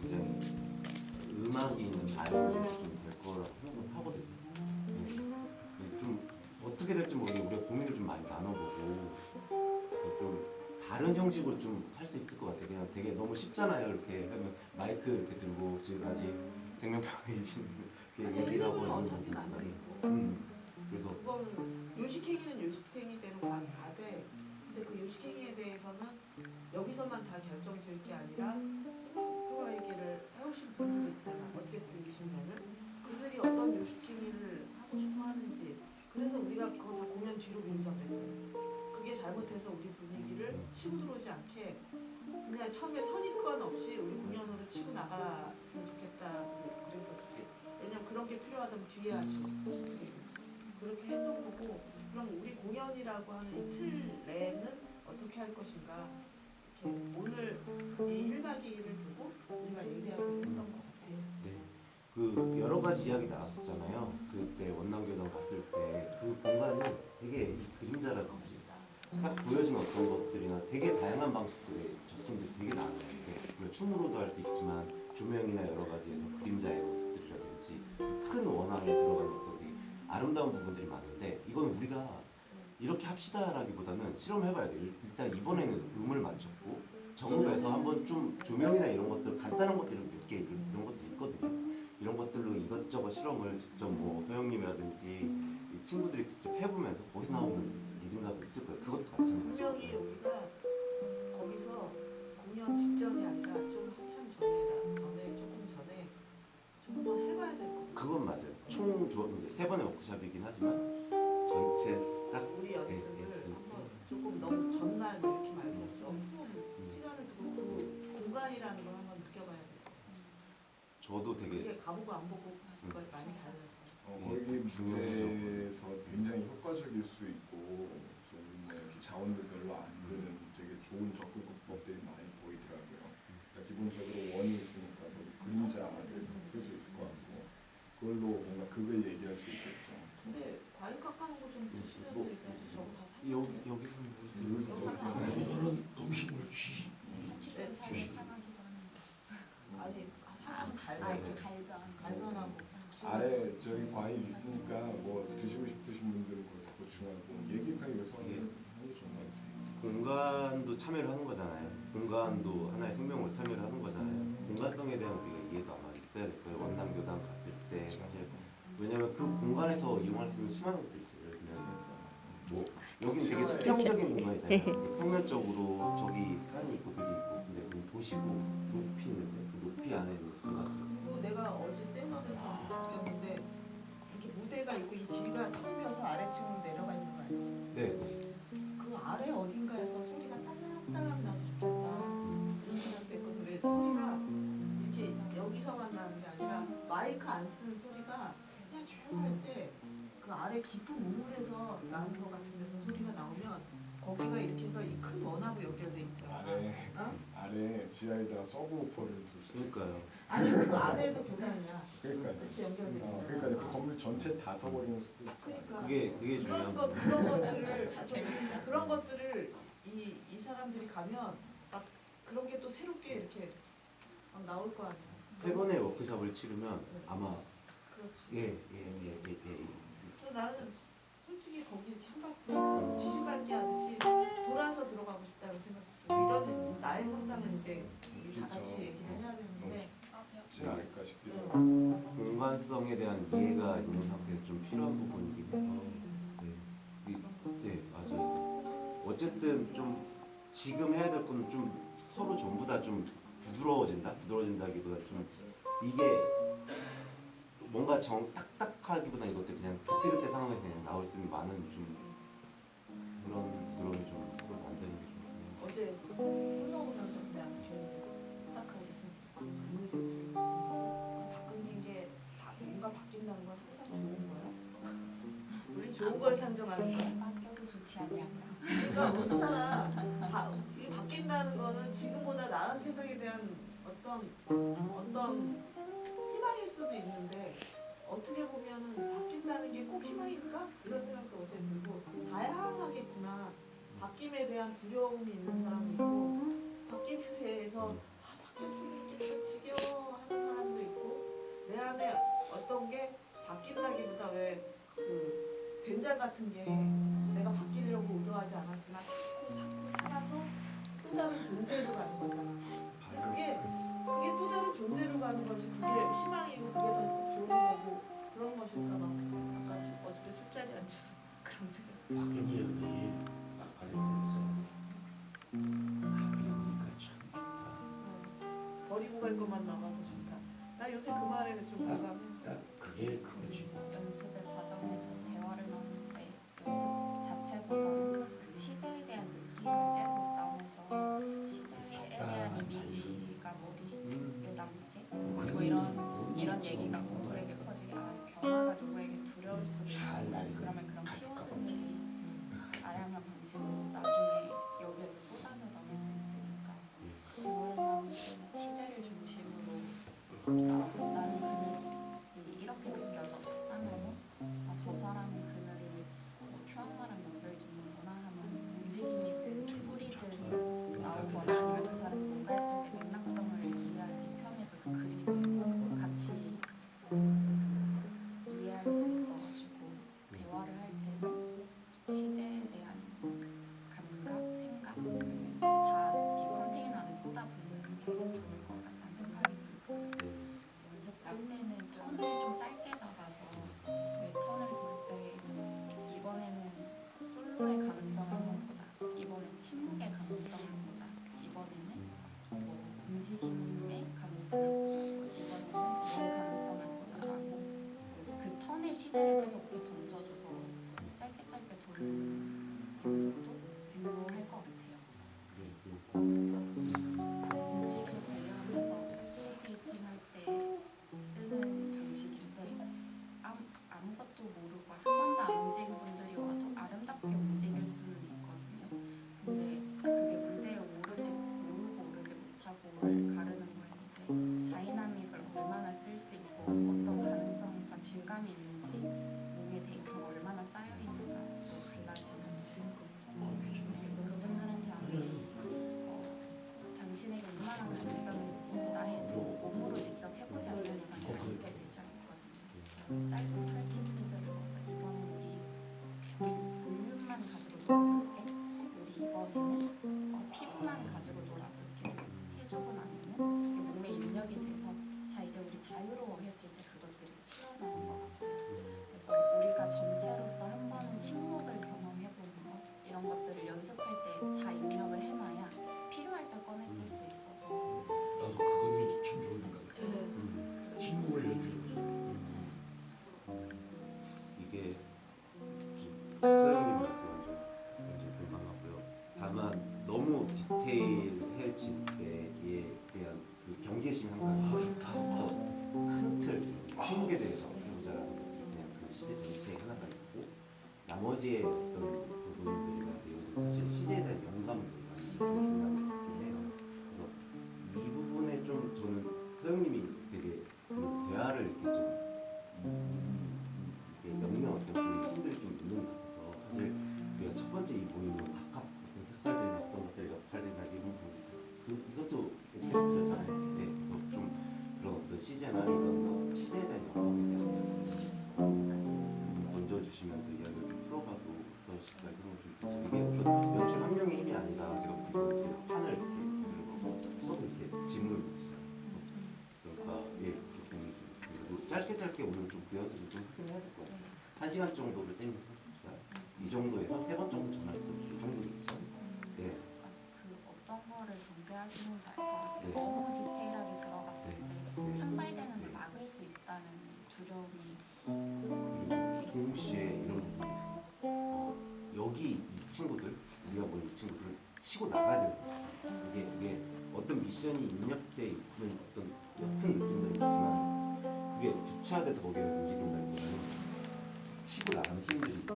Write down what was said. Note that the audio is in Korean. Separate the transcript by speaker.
Speaker 1: 굉장히 음악이 있는 다이어트가 좀될 거라고 생각을 하거든요. 좀 어떻게 될지 모르겠는데 우리가 고민을 좀 많이 나눠보고 좀 다른 형식으로 좀 할 수 있을 것 같아요. 그냥 되게 너무 쉽잖아요. 이렇게 하면 마이크 이렇게 들고 지금까지 생명병이신 이렇게 얘기를 하고 있는
Speaker 2: 어차피 안
Speaker 1: 분들이
Speaker 2: 되고
Speaker 1: 그래서
Speaker 2: 그거는 요식행위는 요식행위대로 가되 근데 그 요식행위에 대해서는 여기서만 다 결정 지을 게 아니라 생명과 얘기를 해오신 분들이 있잖아. 어쨌든 20년을 그들이 어떤 요식행위를 하고 싶어 하는지 그래서 우리가 그거 다 공연 뒤로 밀자 그랬잖아. 그게 잘못해서 우리 분위기를 치고 들어오지 않게 그냥 처음에 선입관 없이 우리 공연으로 치고 나갔으면 좋겠다 그랬었지. 왜냐면 그런 게 필요하다면 뒤에 하시고 그렇게 했던 거고 그럼 우리 공연이라고 하는 이 틀 내에는 어떻게 할 것인가 이렇게 오늘 이 1박 2일을 두고 우리가 얘기하고 했던 것 같아요.
Speaker 1: 네. 그 여러 가지 이야기 나왔었잖아요. 그때 원남교당 갔을 때 그 공간이 되게 이 그림자라든지 딱 보여진 어떤 것들이나 되게 다양한 방식들의 접근들이 되게 나와요. 우리가 춤으로도 할 수 있지만 조명이나 여러 가지에서 그림자의 모습들이라든지 큰 원앙에 들어가는 어떤 되게 아름다운 부분들이 많은데 이건 우리가 이렇게 합시다라기보다는 실험해봐야 돼요. 일단 이번에는 음을 맞췄고 정읍에서 한번 좀 조명이나 이런 것들 간단한 것들은 몇 개 이런 것들이 있거든요. 이런 것들로 이것저것 실험을 직접 뭐 소영님이라든지 이 친구들이 직접 해보면서 거기서 나오는 리듬감이 있을 거예요. 그것도 마찬가지예요.
Speaker 2: 분명히 여기가 거기서 공연 직전이 아니라 좀 한참 전에 조금 전에 좀 한번 해봐야 될 것 같아요.
Speaker 1: 그건 맞아요. 총 이제 세 번의 워크숍이긴 하지만 전체 싹
Speaker 2: 우리 연습을 한번 조금 너무 전날 이렇게 말고 조금 시간을 두고 그 공간이라는 걸 한번 느껴봐야 돼요.
Speaker 1: 저도 되게
Speaker 2: 그게 가보고 안 보고 그거 많이 달라서.
Speaker 3: 거기 무대에서 굉장히 효과적일 수 있고 좀 이렇게 자원도 별로 안 드는 되게 좋은 접근법들이 많이 보이더라고요. 그러니까 기본적으로 원이 있으니까 그림자를 풀 수 있을 것 같고 그걸로 뭔가 그걸 얘기할 수 있겠죠.
Speaker 2: 근데 과일 깎아놓은 거 좀 드시면서 얘기하지 저거 다 사.
Speaker 1: 여기서
Speaker 4: 이거는 음식물 주시.
Speaker 2: 네,
Speaker 5: 상하기도 하는데.
Speaker 2: 아니 사람 갈변하고.
Speaker 3: 아래 저희 과일 있으니까 뭐 드시고 싶으신 분들은 거기서 보충하고 얘기하기 위해서 하는 게 정말
Speaker 1: 공간도 참여를 하는 거잖아요. 공간도 하나의 생명으로 참여를 하는 거잖아요. 공간성에 대한 우리가 이해도 아마 있어야 될 거예요. 원남교당 갔을 때 사실 왜냐면 그 공간에서 이용할 수 있는 수많은 것들이 있어요. 예를 들면 뭐 여기는 되게 수평적인 공간이잖아요. 평면적으로 저기 산이 있고 들이 있고 근데 여기 도시고 높이 있는데 그 높이 안에 있는 공간.
Speaker 2: 그리고 내가 어제 잼원에서 느꼈는데 이렇게 무대가 있고 이 뒤가 텅 벼서 아래층으로 내려가 있는 거 알지?
Speaker 1: 네.
Speaker 2: 그 아래 어딘가에서 소리가 딸랑딸랑 나도 좋겠다 그런 생각도 했거든. 왜 소리가 이렇게 여기서만 나는 게 아니라 마이크 안 쓰는 소리가 그냥 조용할 때 그 아래 깊은 우물에서 나는 것 같은 데서 소리가 나오면 거기가 이렇게 해서 이 큰 원하고 연결돼 있잖아.
Speaker 3: 아래 지하에다가 서브우퍼를 둘 수 있어요.
Speaker 1: 그러니까요.
Speaker 2: 아니 그 아래에도 교단이야.
Speaker 3: 그러니까요.
Speaker 2: 이렇게 연결돼 있잖아.
Speaker 3: 그러니까 그 건물 전체 다 서버리는 수도 있죠.
Speaker 2: 그러니까
Speaker 1: 그게 중요한
Speaker 2: 그런 것들을 이 사람들이 가면 막 그런 게 또 새롭게 이렇게 막 나올 거 아니야.
Speaker 1: 세 번의 워크숍을 치르면 아마
Speaker 2: 그렇지.
Speaker 1: 예.
Speaker 2: 그래서 나는 솔직히 거기 이렇게 한 바퀴 지시밟기 하듯이 돌아서 들어가고 싶다는 생각이 들어. 이런 나의 상상을 이제 우리 다 같이
Speaker 3: 그렇죠.
Speaker 2: 얘기를 해야 되는데
Speaker 3: 쉽지 않을까 싶기도 하고.
Speaker 1: 공간성에 대한 이해가 있는 상태에서 좀 필요한 부분이긴 해서 네 맞아요. 어쨌든 좀 지금 해야 될 거는 좀 서로 전부 다 좀 부드러워진다기보다 좀 이게 뭔가 딱딱하기보다 이것들 그냥 그때그때 상황에서 그냥 나올 수 있는 많은 좀 그런 부드러움이 좀 서로 만드는 게 좀
Speaker 2: 어제 흘러오면서 그냥 이렇게 딱하게 바꾸는 게 뭔가 바뀐다는 건 항상 좋은 거야? 우리 좋은 걸 상정하는 거야?
Speaker 5: 바뀌어도 좋지 않냐.
Speaker 2: 그러니까 그렇잖아. 이게 바뀐다는 거는 지금보다 나은 세상에 대한 어떤 희망일 수도 있는데 어떻게 보면은 바뀐다는 게 꼭 희망일까? 이런 생각도 어제 들고 다양하겠구나. 바뀜에 대한 두려움이 있는 사람이 있고 바뀜에 대해서 바뀌었으면 좋겠어 지겨워 내장 같은 게 내가 바뀌려고 의도하지 않았으나 살아서 또 다른 존재로 가는 거잖아. 근데 그게 또 다른 존재로 가는 거지. 그게 희망이고 그게 더 좋은 거고 그런 것일까 봐. 아까 어저께 술자리 앉아서 그런 생각.
Speaker 4: 박경희 의원이 아까 그러니까 참 좋다.
Speaker 2: 버리고 갈 것만 남아서 좋다. 나 요새 그 말에 좀 공감해.
Speaker 4: 딱 그게 그거지.
Speaker 5: 연습의 과정에서 대화를 나누는데 연습 자체보다는 그 시제에 대한 느낌을 계속 나눠서 시제에 대한 이미지가 머리에 남게 그리고 이런 얘기가 누구에게 퍼지게 변화가 누구에게 두려울 수도
Speaker 4: 잘
Speaker 5: 있고
Speaker 4: 날
Speaker 5: 그러면 그런
Speaker 4: 가져가
Speaker 5: 키워드들이 다양한 방식으로 나중에 여기에서 쏟아져 나올 수 있으니까 대화를 나눌 때는 시제를 중심으로 나는 그늘이 이렇게 느껴져 하면은 저 사람은 그늘을 트라우마랑 연결짓는구나 하면 움직임이든 소리든 나오거나 아니면 그 사람이 뭔가 했을 때 맥락성을 이해하는 편에서 그 그림을 같이 이해할 수 있어가지고 대화를 할 때는 시제에 대한 감각, 생각을 다 이 컨테이너 안에 쏟아붓는 게 좋을 것 같다는 생각이 들고요. 연습할 때는 턴을 좀 짧게 잡아서 내 턴을 돌 때 이번에는 솔로의 가능성을 한번 보자. 이번엔 침묵의 가능성을 보자. 이번에는 뭐 움직임의 가능성을 보자. 이번에는 너의 가능성을 보자라고 그 턴의 시제를 계속 이렇게 던져줘서 짧게 도는 연습도 유효할 것 같아요. 음식을 관련해서 패시리테이팅 할 때 쓰는 방식인데 아무것도 모르고 한 번도 안 움직인 분들이 와도 아름답게 움직일 수는 있거든요. 근데 그게 무대에 오르지 모르고 오르지 못하고를 가르는 거예요. 이제 다이나믹을 얼마나 쓸 수 있고 어떤 가능성과 질감이 있는지 몸의 데이터가 얼마나 쌓여 있는가 달라지는 그분들한테 아무리 당신에게 이만한 가능성이 있습니다 해도 몸으로 직접 해보지 않는 이상 잘 이게 되지 않거든요. 짧은 프랙티스들을 통해서 이번엔 우리 볼륨만 가지고 놀아볼게. 우리 이번에는 피부만 가지고 놀아볼게. 해주고 나면은 이게 몸에 입력이 돼서 자 이제 우리 자유로워 했을 때 그것들이 튀어나오는 것 같아요. 그래서 우리가 전체로서 한 번은 침묵을 경험해보는 것 이런 것들을 연습할 때 다 입력을 해놔야 필요할 때 꺼내 쓸 수 있어서
Speaker 4: 나도 그거 참 좋은 생각이야. 침묵을 연주해보자.
Speaker 1: 이게 소영님 말씀은 좀 완전 공감하고요. 다만 너무 디테일해질 때에 대한 그 경계심 항상
Speaker 4: 좋다.
Speaker 1: 큰 틀, 침묵에 대해서 해보자라는 거지. 그냥 그 시제 전체에 하나가 있고 나머지의 어떤 부분들이나 내용들 사실 시제에 대한 영감이 좀 중요한 것 같긴 해요. 그래서 이 부분에 좀 저는 서영님이 되게 그 대화를 이렇게 좀 이렇게 엮는 어떤 그 힘들이 좀 있는 것 같아서 사실 우리가 첫 번째 이 모임은 각각 어떤 색깔들이나 어떤 것들이 역할들이나 이런 부분 이것도 오케스트라잖아요. 네, 그래서 좀 그런 어떤 시제나 이런 뭐 시제에 대한 영감에 대한 던져주시면서 이야기를 좀 풀어가도 어떠실까 그런 것도 있죠. 이게 어떤 연출 한 명의 힘이 아니라 제가 보기로 이렇게 판을 이렇게 써도 이렇게 지문을 붙이잖아요. 그러니까 예, 그렇게 그리고 짧게 오늘 좀 그 연습을 좀 하긴 해야 될 것 같아요. 1시간 정도를 땡겨서 이 정도에서 3번 정도 전할 수 있을 정도 있죠. 네.
Speaker 5: 그 어떤 거를 경계하시는지 알 것 같아요.
Speaker 1: 네.
Speaker 5: 너무 디테일하게 들어갔을 때
Speaker 1: 네.
Speaker 5: 창발되는 걸 막을 수 있다는 두려움이
Speaker 1: 그리고 동시에 이런 부분이 있어요. 여기 이 친구들 우리가 본 이 친구들을 치고 나가야 되는 거예요. 이게 어떤 미션이 입력돼 있는 어떤 옅은 느낌들은 있지만 그게 구체화돼서 거기에 움직인다는 거는 치고 나가는 힘들이